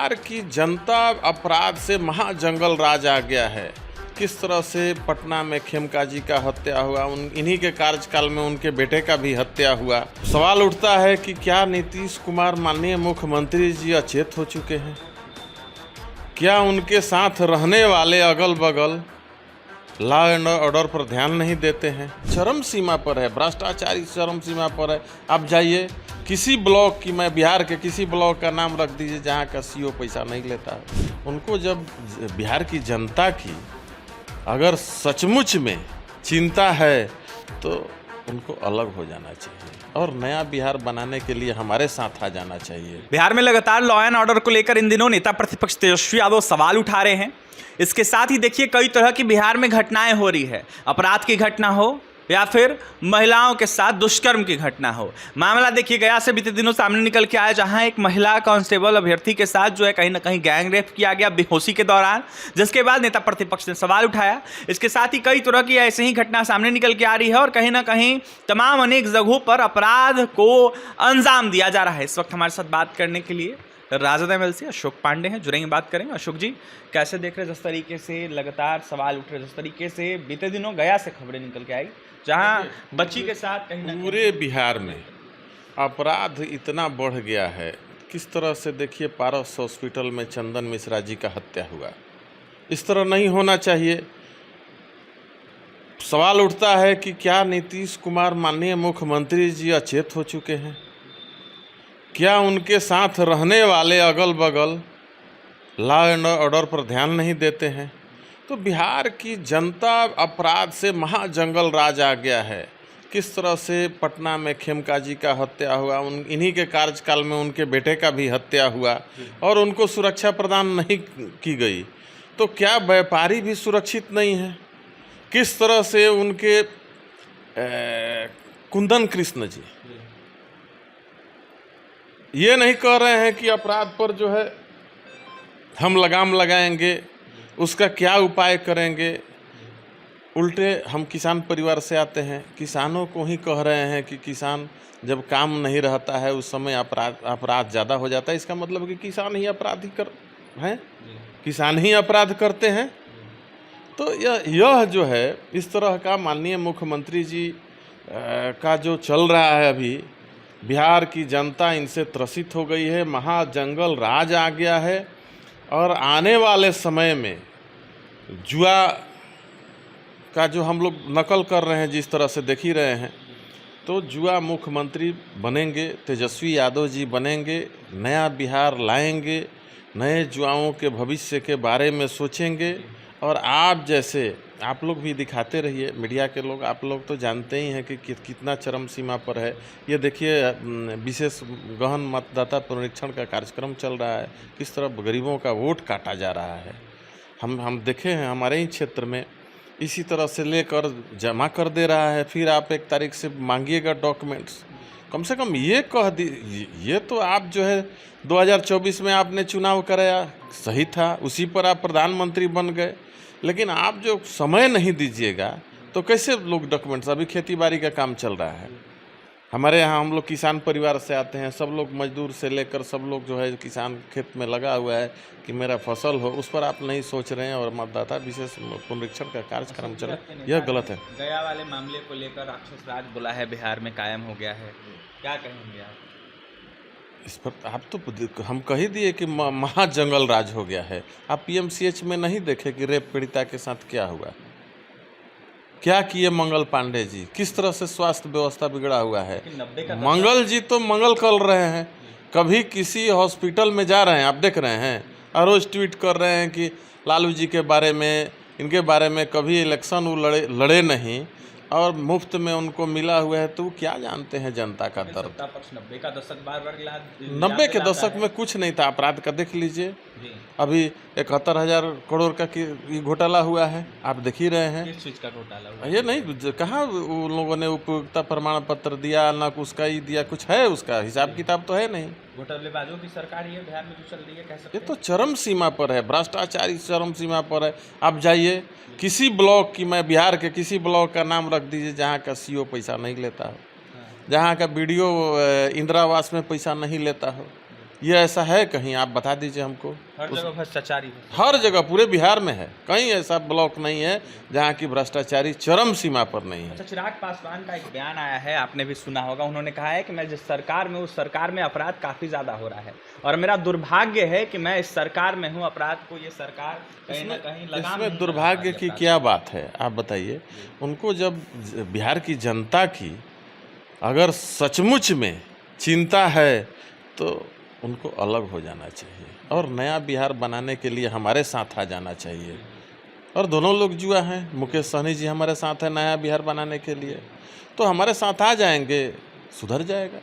बिहार की जनता अपराध से महाजंगल राज आ गया है। किस तरह से पटना में खेमका जी का हत्या हुआ, इन्हीं के कार्यकाल में उनके बेटे का भी हत्या हुआ। सवाल उठता है कि क्या नीतीश कुमार माननीय मुख्यमंत्री जी अचेत हो चुके हैं? क्या उनके साथ रहने वाले अगल बगल लॉ एंड ऑर्डर पर ध्यान नहीं देते हैं? चरम सीमा पर है, भ्रष्टाचारी चरम सीमा पर है। आप जाइए किसी ब्लॉक की, मैं बिहार के किसी ब्लॉक का नाम रख दीजिए जहाँ का सीओ पैसा नहीं लेता है। उनको जब बिहार की जनता की अगर सचमुच में चिंता है तो उनको अलग हो जाना चाहिए और नया बिहार बनाने के लिए हमारे साथ आ जाना चाहिए। बिहार में लगातार लॉ एंड ऑर्डर को लेकर इन दिनों नेता प्रतिपक्ष तेजस्वी यादव सवाल उठा रहे हैं। इसके साथ ही देखिए कई तरह की बिहार में घटनाएं हो रही है, अपराध की घटना हो या फिर महिलाओं के साथ दुष्कर्म की घटना हो। मामला देखिए गया से बीते दिनों सामने निकल के आया, जहां एक महिला कांस्टेबल अभ्यर्थी के साथ जो है कहीं ना कहीं गैंग रेप किया गया बेहोशी के दौरान, जिसके बाद नेता प्रतिपक्ष ने सवाल उठाया। इसके साथ ही कई तरह की ऐसे ही घटना सामने निकल के आ रही है और कहीं ना कहीं तमाम अनेक जगहों पर अपराध को अंजाम दिया जा रहा है। इस वक्त हमारे साथ बात करने के लिए राजद एमएलसी अशोक पांडे हैं, जुड़ेंगे, बात करेंगे। अशोक जी, कैसे देख रहे, जिस तरीके से लगातार सवाल उठ रहे, जिस तरीके से बीते दिनों गया से खबरें निकल के आई जहां बच्ची के साथ कहीं ना पूरे बिहार में अपराध इतना बढ़ गया है। किस तरह से देखिए पारस हॉस्पिटल में चंदन मिश्रा जी का हत्या हुआ, इस तरह नहीं होना चाहिए। सवाल उठता है कि क्या नीतीश कुमार माननीय मुख्यमंत्री जी अचेत हो चुके हैं? क्या उनके साथ रहने वाले अगल बगल लॉ एंड ऑर्डर पर ध्यान नहीं देते हैं? तो बिहार की जनता अपराध से महाजंगल राज आ गया है। किस तरह से पटना में खेमका जी का हत्या हुआ, इन्हीं के कार्यकाल में उनके बेटे का भी हत्या हुआ और उनको सुरक्षा प्रदान नहीं की गई। तो क्या व्यापारी भी सुरक्षित नहीं है? किस तरह से उनके कुंदन कृष्ण जी ये नहीं कह रहे हैं कि अपराध पर जो है हम लगाम लगाएंगे, उसका क्या उपाय करेंगे। उल्टे हम किसान परिवार से आते हैं, किसानों को ही कह रहे हैं कि किसान जब काम नहीं रहता है उस समय अपराध ज़्यादा हो जाता है। इसका मतलब कि किसान ही अपराधी हैं, किसान ही अपराध करते हैं। तो यह जो है इस तरह का माननीय मुख्यमंत्री जी का जो चल रहा है, अभी बिहार की जनता इनसे त्रसित हो गई है, महाजंगल राज आ गया है और आने वाले समय में जुआ का जो हम लोग नकल कर रहे हैं, जिस तरह से देख ही रहे हैं, तो जुआ मुख्यमंत्री बनेंगे, तेजस्वी यादव जी बनेंगे, नया बिहार लाएंगे, नए जुआओं के भविष्य के बारे में सोचेंगे। और आप लोग भी दिखाते रहिए, मीडिया के लोग, आप लोग तो जानते ही हैं कि कितना चरम सीमा पर है। ये देखिए विशेष गहन मतदाता पुनरीक्षण का कार्यक्रम चल रहा है, किस तरह गरीबों का वोट काटा जा रहा है। हम देखे हैं हमारे ही क्षेत्र में, इसी तरह से लेकर जमा कर दे रहा है, फिर आप 1 तारीख से मांगिएगा डॉक्यूमेंट्स। कम से कम ये कह दी, ये तो आप जो है 2024 में आपने चुनाव कराया, सही था, उसी पर आप प्रधानमंत्री बन गए, लेकिन आप जो समय नहीं दीजिएगा तो कैसे लोग डॉक्यूमेंट्स। अभी खेती बाड़ी का काम चल रहा है हमारे यहाँ, हम लोग किसान परिवार से आते हैं, सब लोग मजदूर से लेकर सब लोग जो है किसान खेत में लगा हुआ है कि मेरा फसल हो, उस पर आप नहीं सोच रहे हैं और मतदाता विशेष पुनरीक्षण का कार्यक्रम चल रहा है, यह गलत है। गया वाले मामले को लेकर राक्षस राज बोला है, बिहार में कायम हो गया है, क्या कहेंगे आप इस पर? आप तो हम कह ही दिए कि महाजंगल राज हो गया है। आप पीएमसीएच में नहीं देखे कि रेप पीड़िता के साथ क्या हुआ, क्या किए मंगल पांडे जी, किस तरह से स्वास्थ्य व्यवस्था बिगड़ा हुआ है। मंगल जी तो मंगल कर रहे हैं, कभी किसी हॉस्पिटल में जा रहे हैं, आप देख रहे हैं, और रोज ट्वीट कर रहे हैं कि लालू जी के बारे में, इनके बारे में, कभी इलेक्शन वो लड़े नहीं और मुफ्त में उनको मिला हुआ है। तो क्या जानते हैं जनता का दर्द। 90 का दशक बार 90 के दशक में कुछ नहीं था, अपराध का देख लीजिए, अभी 71,000 करोड़ का घोटाला हुआ है, आप देख ही रहे हैं। किस चीज का घोटाला हुआ? ये नहीं, कहाँ उन लोगों ने उपयोगिता प्रमाण पत्र दिया, ना उसका ही दिया, कुछ है उसका हिसाब किताब तो है नहीं। घोटालेबाजों की सरकार ये बिहार में जो चल रही है, कह सकते ये तो चरम सीमा पर है, भ्रष्टाचारी चरम सीमा पर है। आप जाइए किसी ब्लॉक की, मैं बिहार के किसी ब्लॉक का नाम रख दीजिए जहाँ का सीओ पैसा नहीं लेता हो, जहाँ का बीडीओ इंदिरा आवास में पैसा नहीं लेता हो, ये ऐसा है कहीं? आप बता दीजिए हमको। हर जगह भ्रष्टाचारी है। हर जगह पूरे बिहार में है, कहीं ऐसा ब्लॉक नहीं है जहाँ की भ्रष्टाचारी चरम सीमा पर नहीं है। अच्छा, चिराग पासवान का एक बयान आया है, आपने भी सुना होगा। उन्होंने कहा है कि मैं जिस सरकार में, उस सरकार में अपराध काफ़ी ज़्यादा हो रहा है और मेरा दुर्भाग्य है कि मैं इस सरकार में हूँ, अपराध को ये सरकार कहीं ना कहीं लगाम नहीं इसमें लगा दुर्भाग्य पा की रही है। क्या बात है, आप बताइए। उनको जब बिहार की जनता की अगर सचमुच में चिंता है तो उनको अलग हो जाना चाहिए और नया बिहार बनाने के लिए हमारे साथ आ जाना चाहिए। और दोनों लोग जुआ हैं, मुकेश सहनी जी हमारे साथ हैं नया बिहार बनाने के लिए, तो हमारे साथ आ जाएंगे, सुधर जाएगा।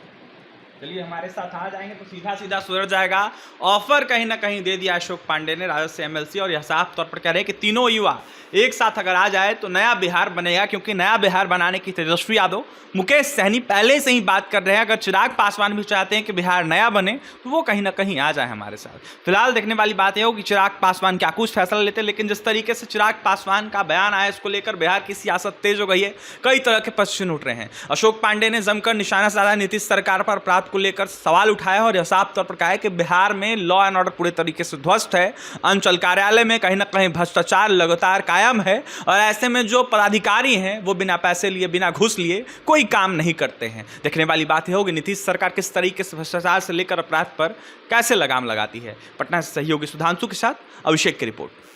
चलिए, हमारे साथ आ जाएंगे तो सीधा सीधा सुधर जाएगा। ऑफर कहीं ना कहीं दे दिया अशोक पांडे ने राजद से एमएलसी, और यह साफ तौर पर कह रहे हैं कि तीनों युवा एक साथ अगर आ जाए तो नया बिहार बनेगा, क्योंकि नया बिहार बनाने की तेजस्वी यादव, मुकेश सहनी पहले से ही बात कर रहे हैं। अगर चिराग पासवान भी चाहते हैं कि बिहार नया बने तो वो कहीं ना कहीं आ जाए हमारे साथ। फिलहाल देखने वाली बात यह हो कि चिराग पासवान क्या कुछ फैसला लेते हैं, लेकिन जिस तरीके से चिराग पासवान का बयान आया, इसको लेकर बिहार की सियासत तेज हो गई है, कई तरह के प्रश्न उठ रहे हैं। अशोक पांडे ने जमकर निशाना साधा नीतीश सरकार पर, अपराध को लेकर सवाल उठाया और यह साफ तौर पर कहा है कि बिहार में लॉ एंड ऑर्डर पूरे तरीके से ध्वस्त है। अंचल कार्यालय में कहीं ना कहीं भ्रष्टाचार लगातार कायम है और ऐसे में जो पदाधिकारी हैं वो बिना पैसे लिए, बिना घूस लिए कोई काम नहीं करते हैं। देखने वाली बात यह होगी नीतीश सरकार किस तरीके से भ्रष्टाचार से लेकर अपराध पर कैसे लगाम लगाती है। पटना से सहयोगी सुधांशु के साथ अभिषेक की रिपोर्ट।